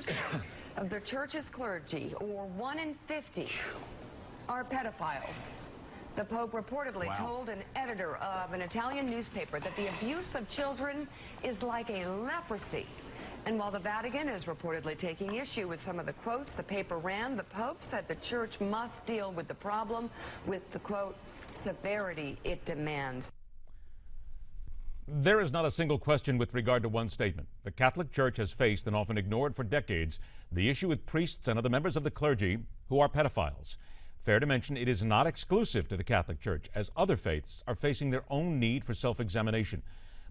2% of the church's clergy, or 1 in 50, are pedophiles. The Pope reportedly told an editor of an Italian newspaper that the abuse of children is like a leprosy. And while the Vatican is reportedly taking issue with some of the quotes the paper ran, the Pope said the church must deal with the problem with the, quote, severity it demands. There is not a single question with regard to one statement. The Catholic Church has faced and often ignored for decades the issue with priests and other members of the clergy who are pedophiles. Fair to mention, it is not exclusive to the Catholic Church, as other faiths are facing their own need for self-examination.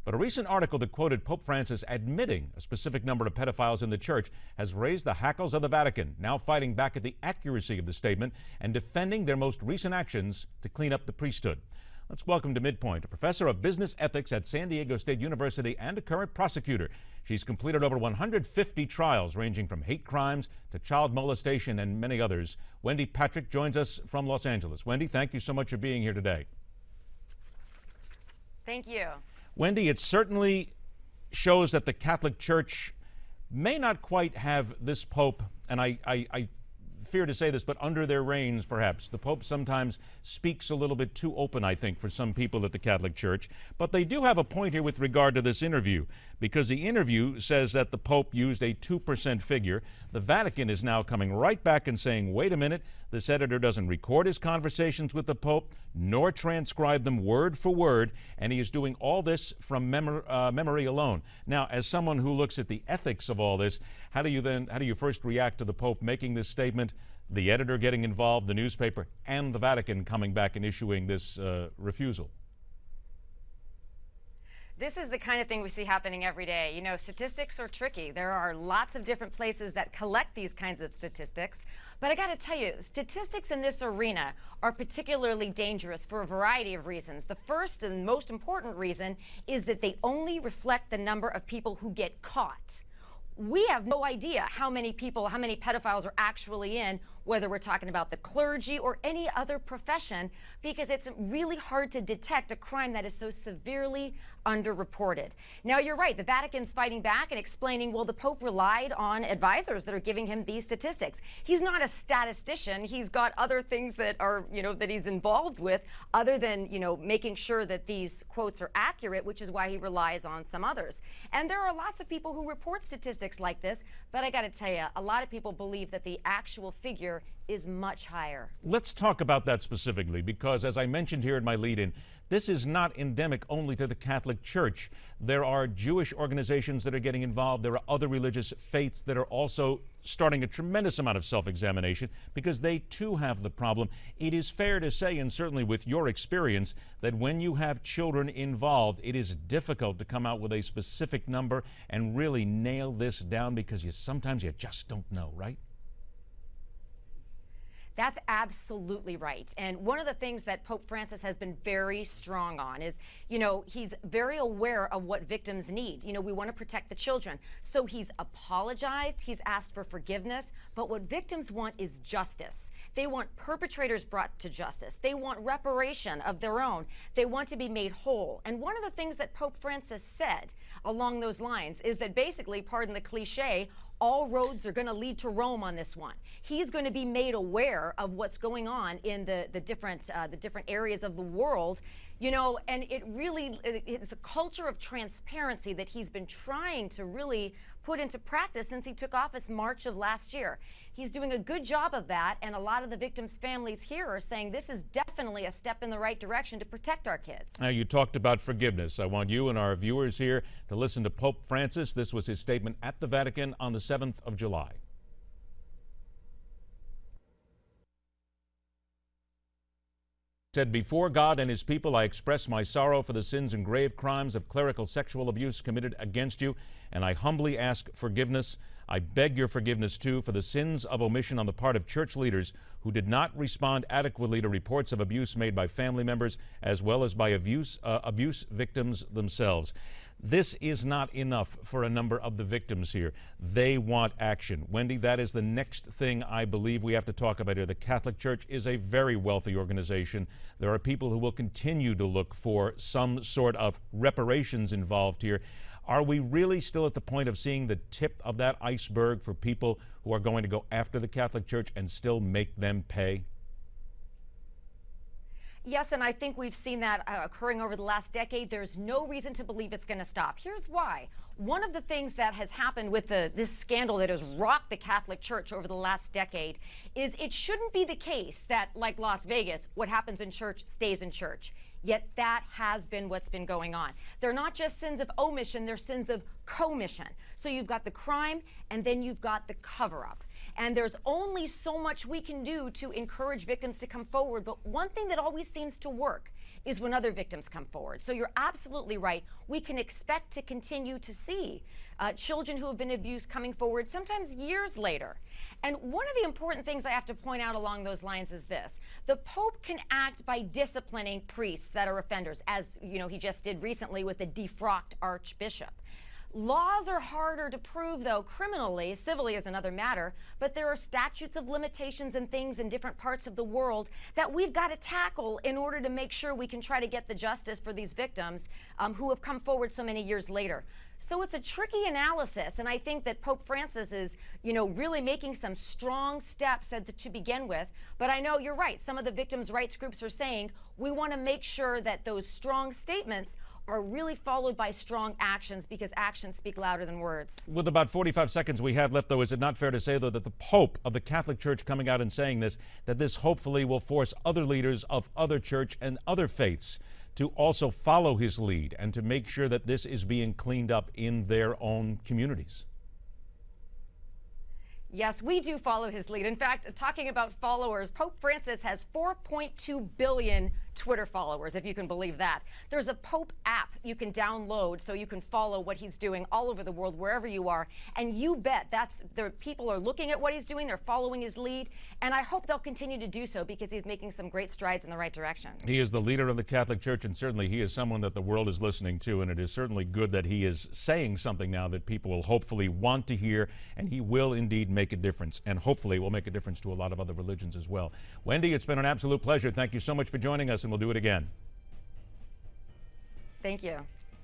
But a recent article that quoted Pope Francis admitting a specific number of pedophiles in the church has raised the hackles of the Vatican, now fighting back at the accuracy of the statement and defending their most recent actions to clean up the priesthood. Let's welcome to MidPoint a professor of business ethics at San Diego State University and a current prosecutor. She's completed over 150 trials ranging from hate crimes to child molestation and many others. Wendy Patrick joins us from Los Angeles. Wendy, thank you so much for being here today. Thank you. Wendy, it certainly shows that the Catholic Church may not quite have this Pope, and I fear to say this, but under their reigns, perhaps. The Pope sometimes speaks a little bit too open, I think, for some people at the Catholic Church. But they do have a point here with regard to this interview, because the interview says that the Pope used a 2% figure. The Vatican is now coming right back and saying, wait a minute, this editor doesn't record his conversations with the Pope, nor transcribe them word for word, and he is doing all this from memory alone. Now, as someone who looks at the ethics of all this, how do you first react to the Pope making this statement, the editor getting involved, the newspaper, and the Vatican coming back and issuing this refusal? This is the kind of thing we see happening every day. You know, statistics are tricky. There are lots of different places that collect these kinds of statistics. But I got to tell you, statistics in this arena are particularly dangerous for a variety of reasons. The first and most important reason is that they only reflect the number of people who get caught. We have no idea how many pedophiles are actually in, whether we're talking about the clergy or any other profession, because it's really hard to detect a crime that is so severely underreported. Now, you're right. The Vatican's fighting back and explaining, well, the Pope relied on advisors that are giving him these statistics. He's not a statistician. He's got other things that are, that he's involved with other than, making sure that these quotes are accurate, which is why he relies on some others. And there are lots of people who report statistics like this, but I got to tell you, a lot of people believe that the actual figure is much higher. Let's talk about that specifically, because as I mentioned here in my lead-in, this is not endemic only to the Catholic Church. There are Jewish organizations that are getting involved. There are other religious faiths that are also starting a tremendous amount of self-examination because they too have the problem. It is fair to say, and certainly with your experience, that when you have children involved, it is difficult to come out with a specific number and really nail this down because sometimes you just don't know, right? That's absolutely right. And one of the things that Pope Francis has been very strong on is, he's very aware of what victims need. We want to protect the children. So he's apologized, he's asked for forgiveness, but what victims want is justice. They want perpetrators brought to justice. They want reparation of their own. They want to be made whole. And one of the things that Pope Francis said along those lines is that basically, pardon the cliche, all roads are going to lead to Rome on this one. He's going to be made aware of what's going on in the different areas of the world, and it's a culture of transparency that he's been trying to really put into practice since he took office March of last year. He's doing a good job of that, and a lot of the victims' families here are saying this is definitely a step in the right direction to protect our kids. Now, you talked about forgiveness. I want you and our viewers here to listen to Pope Francis. This was his statement at the Vatican on the 7th of July. He said, "Before God and his people, I express my sorrow for the sins and grave crimes of clerical sexual abuse committed against you, and I humbly ask forgiveness. I beg your forgiveness, too, for the sins of omission on the part of church leaders who did not respond adequately to reports of abuse made by family members as well as by abuse victims themselves." This is not enough for a number of the victims here. They want action. Wendy, that is the next thing I believe we have to talk about here. The Catholic Church is a very wealthy organization. There are people who will continue to look for some sort of reparations involved here. Are we really still at the point of seeing the tip of that iceberg for people who are going to go after the Catholic Church and still make them pay? Yes, and I think we've seen that occurring over the last decade. There's no reason to believe it's going to stop. Here's why. One of the things that has happened with this scandal that has rocked the Catholic Church over the last decade is it shouldn't be the case that, like Las Vegas, what happens in church stays in church. Yet that has been what's been going on. They're not just sins of omission, they're sins of commission. So you've got the crime and then you've got the cover-up. And there's only so much we can do to encourage victims to come forward. But one thing that always seems to work is when other victims come forward. So you're absolutely right. We can expect to continue to see children who have been abused coming forward, sometimes years later. And one of the important things I have to point out along those lines is this. The Pope can act by disciplining priests that are offenders, as he just did recently with the defrocked archbishop. Laws are harder to prove, though, criminally. Civilly is another matter, but there are statutes of limitations and things in different parts of the world that we've got to tackle in order to make sure we can try to get the justice for these victims who have come forward so many years later. So it's a tricky analysis, and I think that Pope Francis is, really making some strong steps to begin with. But I know you're right. Some of the victims' rights groups are saying we want to make sure that those strong statements are really followed by strong actions, because actions speak louder than words. With about 45 seconds we have left, though, is it not fair to say, though, that the Pope of the Catholic Church coming out and saying this, that this hopefully will force other leaders of other church and other faiths to also follow his lead and to make sure that this is being cleaned up in their own communities? Yes, we do follow his lead. In fact, talking about followers, Pope Francis has 4.2 billion Twitter followers, if you can believe that. There's a Pope app you can download so you can follow what he's doing all over the world, wherever you are. And you bet the people are looking at what he's doing, they're following his lead, and I hope they'll continue to do so because he's making some great strides in the right direction. He is the leader of the Catholic Church, and certainly he is someone that the world is listening to, and it is certainly good that he is saying something now that people will hopefully want to hear, and he will indeed make a difference, and hopefully will make a difference to a lot of other religions as well. Wendy, it's been an absolute pleasure. Thank you so much for joining us, and we'll do it again. Thank you.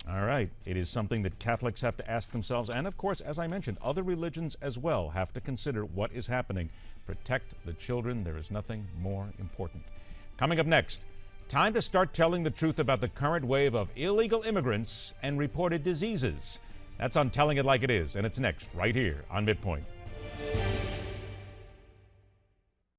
All right. It is something that Catholics have to ask themselves, and of course, as I mentioned, other religions as well have to consider what is happening. Protect the children. There is nothing more important. Coming up next, time to start telling the truth about the current wave of illegal immigrants and reported diseases. That's on Telling It Like It Is, and it's next right here on MidPoint.